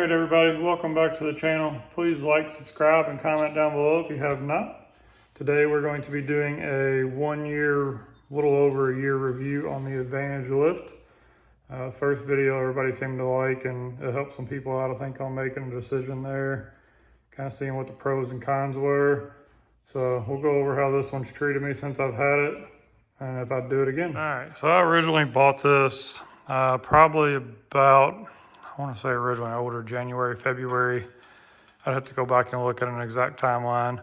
Alright everybody, welcome back to the channel. Please like, subscribe, and comment down below if you have not. Today we're going to be doing a little over a year review on the Advantage lift. First video everybody seemed to like, and it helped some people out, I think, on making a decision there. Kind of seeing what the pros and cons were. So we'll go over how this one's treated me since I've had it, and if I'd do it again. Alright, so I originally bought this probably about, I want to say originally I ordered January, February. I'd have to go back and look at an exact timeline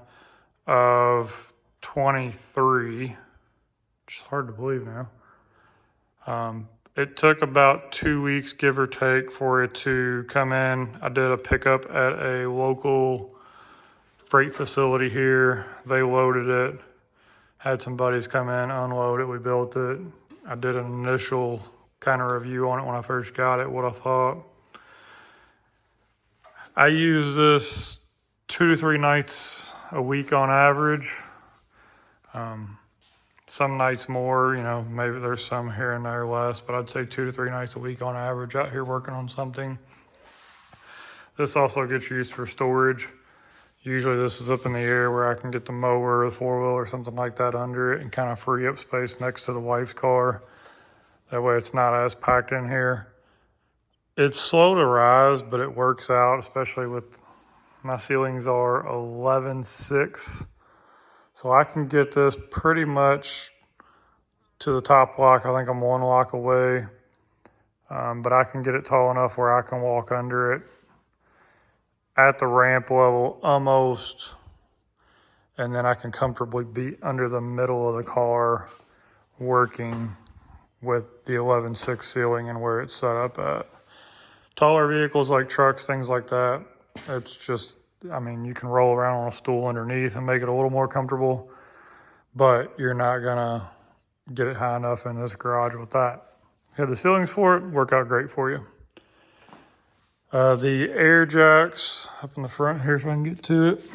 of 23, which is hard to believe now. It took about 2 weeks, give or take, for it to come in. I did a pickup at a local freight facility here. They loaded it, had some buddies come in, unload it, we built it. I did an initial kind of review on it when I first got it, what I thought. I use this 2 to 3 nights a week on average. Some nights more, you know, maybe there's some here and there less, but I'd say 2 to 3 nights a week on average out here working on something. This also gets used for storage. Usually this is up in the air where I can get the mower or the 4-wheel or something like that under it and kind of free up space next to the wife's car. That way it's not as packed in here. It's slow to rise, but it works out, especially with my ceilings are 11.6. So I can get this pretty much to the top lock. I think I'm 1 lock away, but I can get it tall enough where I can walk under it at the ramp level almost, and then I can comfortably be under the middle of the car working with the 11.6 ceiling and where it's set up at. Taller vehicles like trucks, things like that, it's just, I mean, you can roll around on a stool underneath and make it a little more comfortable, but you're not gonna get it high enough in this garage with that. You have the ceilings for it, work out great for you. The air jacks up in the front here, if I can get to it.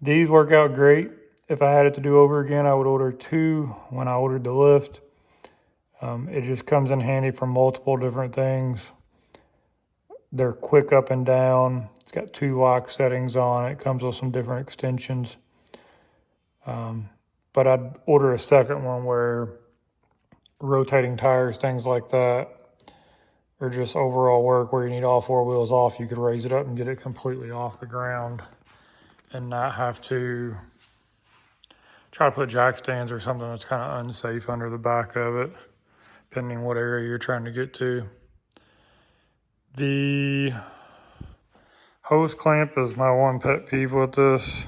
These work out great. If I had it to do over again, I would order 2 when I ordered the lift. It just comes in handy for multiple different things. They're quick up and down. It's got 2 lock settings on it. It comes with some different extensions. But I'd order a second one where rotating tires, things like that, or just overall work where you need all 4 wheels off, you could raise it up and get it completely off the ground and not have to try to put jack stands or something that's kind of unsafe under the back of it, depending what area you're trying to get to. The hose clamp is my one pet peeve with this.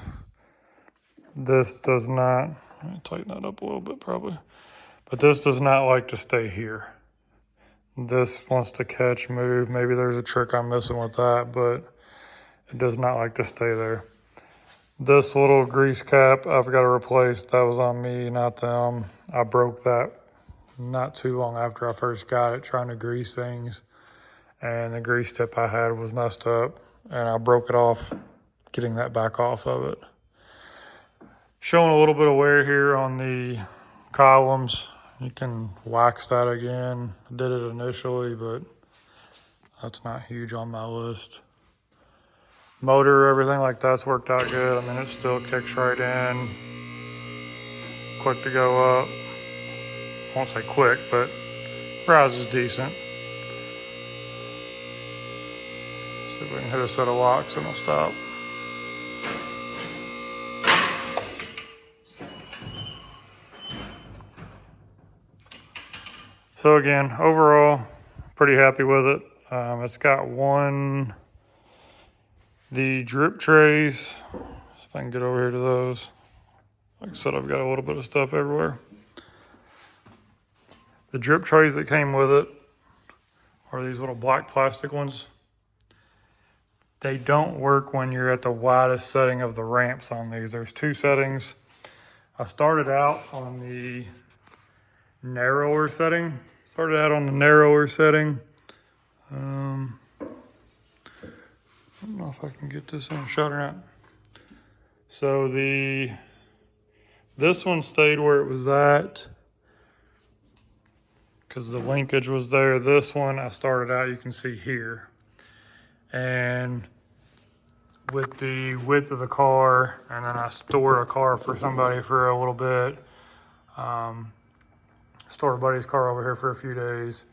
This does not, let me tighten that up a little bit probably, but this does not like to stay here. This wants to catch, move. Maybe there's a trick I'm missing with that, but it does not like to stay there. This little grease cap I've got to replace. That was on me, not them. I broke that not too long after I first got it, trying to grease things. And the grease tip I had was messed up, and I broke it off, getting that back off of it. Showing a little bit of wear here on the columns. You can wax that again. I did it initially, but that's not huge on my list. Motor, everything like that's worked out good. I mean, it still kicks right in. Quick to go up. I won't say quick, but rise is decent. See if we can hit a set of locks and it'll stop. So again, overall, pretty happy with it. It's got the drip trays. If I can get over here to those. Like I said, I've got a little bit of stuff everywhere. The drip trays that came with it are these little black plastic ones. They don't work when you're at the widest setting of the ramps on these. There's 2 settings. I started out on the narrower setting. I don't know if I can get this in shot or not. So this one stayed where it was at because the linkage was there. This one I started out, you can see here, And with the width of the car, and then I stored a car for somebody for a little bit. Stored a buddy's car over here for a few days,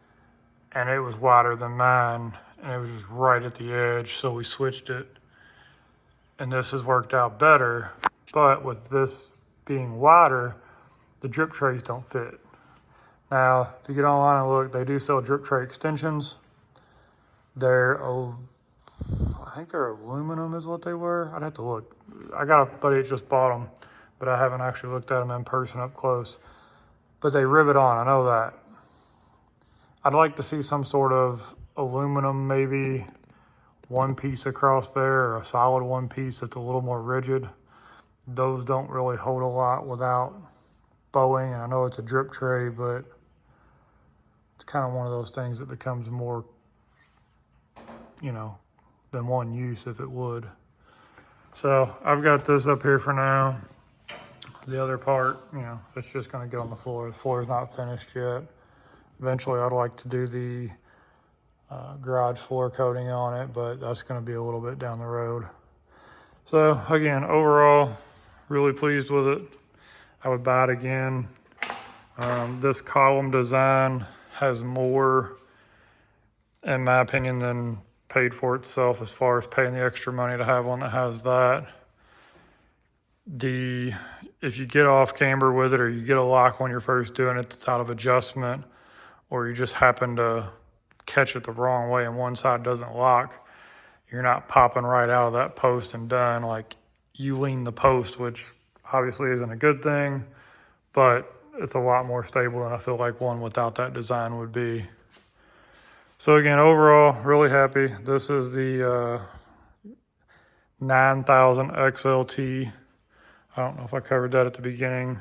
and it was wider than mine, and it was just right at the edge, so we switched it. And this has worked out better, but with this being wider, the drip trays don't fit. Now, if you get online and look, they do sell drip tray extensions. They're, I think they're aluminum is what they were. I'd have to look. I got a buddy that just bought them, but I haven't actually looked at them in person up close. But they rivet on, I know that. I'd like to see some sort of aluminum, maybe one piece across there, or a solid one piece that's a little more rigid. Those don't really hold a lot without bowing, and I know it's a drip tray, but it's kind of one of those things that becomes more, you know, than one use if it would. So I've got this up here for now. The other part, you know, it's just going to get on the floor. The floor is not finished yet. Eventually, I'd like to do the garage floor coating on it, but that's going to be a little bit down the road. So again, overall, really pleased with it. I would buy it again. This column design has more, in my opinion, than paid for itself as far as paying the extra money to have one that has that. If you get off camber with it, or you get a lock when you're first doing it that's out of adjustment, or you just happen to catch it the wrong way and one side doesn't lock, you're not popping right out of that post and done. Like, you lean the post, which obviously isn't a good thing, but it's a lot more stable than I feel like one without that design would be. So again, overall, really happy. This is the 9000 XLT. I don't know if I covered that at the beginning.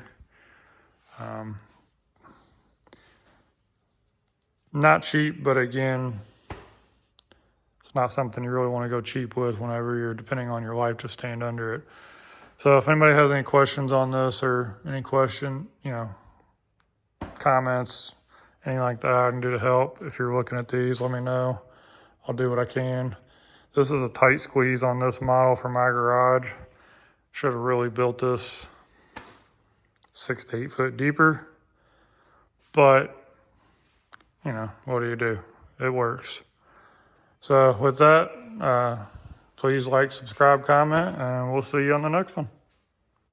Not cheap, but again, it's not something you really want to go cheap with whenever you're depending on your life to stand under it. So if anybody has any questions on this, or any question, you know, comments, anything like that I can do to help, if you're looking at these, let me know. I'll do what I can. This is a tight squeeze on this model for my garage. Should have really built this 6 to 8 foot deeper, but you know, what do? It works. So with that, please like, subscribe, comment, and we'll see you on the next one.